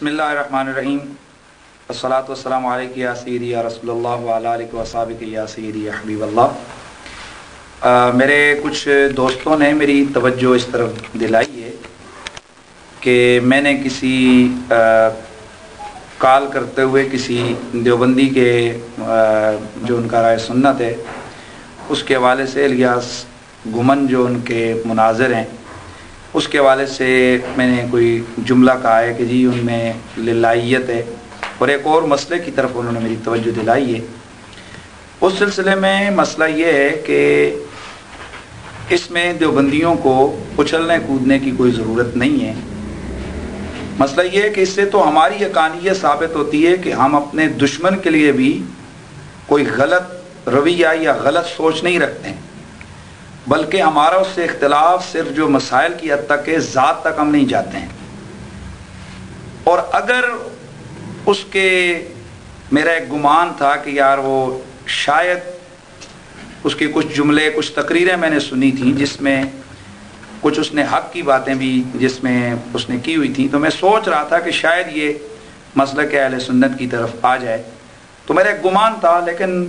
بسم اللہ الرحمن الرحیم والصلاة والسلام علیک یا سیدی یا رسول اللہ وعلی آلہ وصحبہ یا سیدی یا حبیب اللہ۔ میرے کچھ دوستوں نے میری توجہ اس طرف دلائی ہے کہ میں نے کسی کال کرتے ہوئے کسی دیوبندی کے جو ان کا رائے سنت ہے اس کے حوالے سے الیاس گمن جو ان کے مناظر ہیں اس کے حوالے سے میں نے کوئی جملہ کہا ہے کہ جی ان میں للہیت ہے، اور ایک اور مسئلے کی طرف انہوں نے میری توجہ دلائی ہے۔ اس سلسلے میں مسئلہ یہ ہے کہ اس میں دیوبندیوں کو اچھلنے کودنے کی کوئی ضرورت نہیں ہے۔ مسئلہ یہ ہے کہ اس سے تو ہماری حقانیت ثابت ہوتی ہے کہ ہم اپنے دشمن کے لیے بھی کوئی غلط رویہ یا غلط سوچ نہیں رکھتے ہیں، بلکہ ہمارا اس سے اختلاف صرف جو مسائل کی حد تک ہے، ذات تک ہم نہیں جاتے ہیں۔ اور اگر اس کے میرا ایک گمان تھا کہ یار وہ شاید اس کے کچھ جملے کچھ تقریریں میں نے سنی تھیں جس میں کچھ اس نے حق کی باتیں بھی جس میں اس نے کی ہوئی تھیں، تو میں سوچ رہا تھا کہ شاید یہ مسلک اہل سنت کی طرف آ جائے، تو میرا ایک گمان تھا۔ لیکن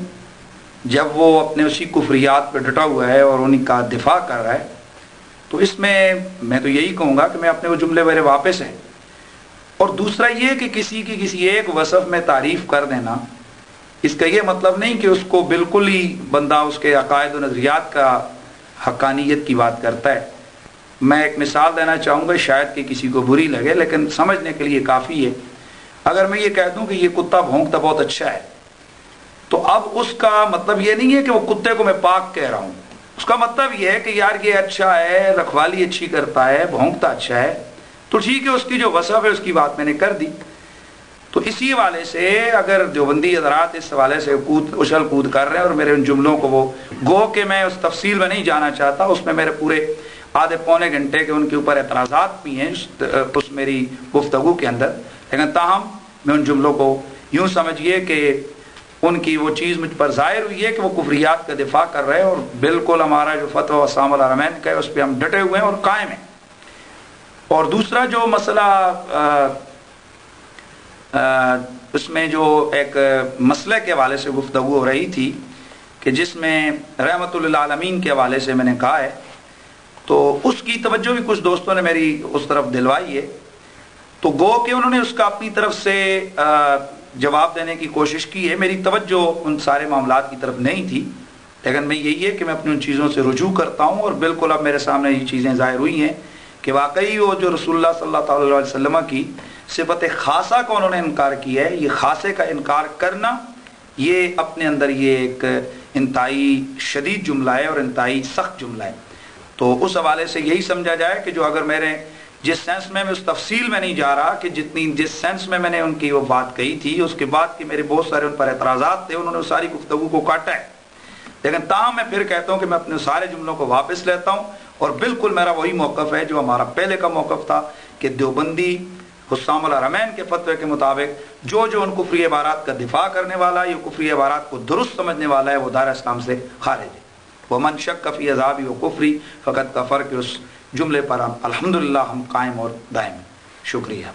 جب وہ اپنے اسی کفریات پہ ڈٹا ہوا ہے اور انہیں کا دفاع کر رہا ہے، تو اس میں تو یہی کہوں گا کہ میں اپنے وہ جملے میرے واپس ہیں۔ اور دوسرا یہ کہ کسی کی کسی ایک وصف میں تعریف کر دینا، اس کا یہ مطلب نہیں کہ اس کو بالکل ہی بندہ اس کے عقائد و نظریات کا حقانیت کی بات کرتا ہے۔ میں ایک مثال دینا چاہوں گا، شاید کہ کسی کو بری لگے لیکن سمجھنے کے لیے کافی ہے۔ اگر میں یہ کہہ دوں کہ یہ کتا بھونکتا بہت اچھا ہے، تو اب اس کا مطلب یہ نہیں ہے کہ وہ کتے کو میں پاک کہہ رہا ہوں، اس کا مطلب یہ ہے کہ یار یہ اچھا ہے، رکھوالی اچھی کرتا ہے، بھونکتا اچھا ہے، تو ٹھیک ہے، اس کی جو وصف ہے اس کی بات میں نے کر دی۔ تو اسی حوالے سے اگر دیوبندی حضرات اس حوالے سے اچھل کود کر رہے ہیں اور میرے ان جملوں کو وہ گو کہ میں اس تفصیل میں نہیں جانا چاہتا، اس میں میرے پورے آدھے پونے گھنٹے کے ان کے اوپر اعتراضات بھی ہیں اس میری گفتگو کے اندر، لیکن تاہم میں ان جملوں کو یوں سمجھیے کہ ان کی وہ چیز مجھ پر ظاہر ہوئی ہے کہ وہ کفریات کا دفاع کر رہے ہیں، اور بالکل ہمارا جو فتویٰ اسام الحرمین کا ہے اس پہ ہم ڈٹے ہوئے ہیں اور قائم ہیں۔ اور دوسرا جو مسئلہ اس میں جو ایک مسئلے کے حوالے سے گفتگو ہو رہی تھی کہ جس میں رحمت للعالمین کے حوالے سے میں نے کہا ہے، تو اس کی توجہ بھی کچھ دوستوں نے میری اس طرف دلوائی ہے، تو گو کہ انہوں نے اس کا اپنی طرف سے جواب دینے کی کوشش کی ہے۔ میری توجہ ان سارے معاملات کی طرف نہیں تھی، لیکن میں یہی ہے کہ میں اپنی ان چیزوں سے رجوع کرتا ہوں، اور بالکل اب میرے سامنے یہ چیزیں ظاہر ہوئی ہیں کہ واقعی وہ جو رسول اللہ صلی اللہ تعالی علیہ وسلم کی صفت خاصہ کو انہوں نے انکار کیا ہے، یہ خاصے کا انکار کرنا یہ اپنے اندر یہ ایک انتہائی شدید جملہ ہے اور انتہائی سخت جملہ ہے۔ تو اس حوالے سے یہی سمجھا جائے کہ جو اگر میرے جس سینس میں اس تفصیل میں نہیں جا رہا کہ جس سینس میں نے ان کی وہ بات کہی تھی، اس کے بعد کہ میرے بہت سارے ان پر اعتراضات تھے، انہوں نے ساری گفتگو کو کاٹا ہے، لیکن تاہم میں پھر کہتا ہوں کہ میں اپنے سارے جملوں کو واپس لیتا ہوں، اور بالکل میرا وہی موقف ہے جو ہمارا پہلے کا موقف تھا کہ دیوبندی حسام الحرمین کے فتوے کے مطابق جو ان کفری عبارات کا دفاع کرنے والا ہے، یہ کفری عبارات کو درست سمجھنے والا ہے، وہ دار اسلام سے خارج ہے۔ ومن شک فی عذابی و کفری فقط کفر، کے اس جملے پر ہم الحمدللہ ہم قائم اور دائم ہیں۔ شکریہ۔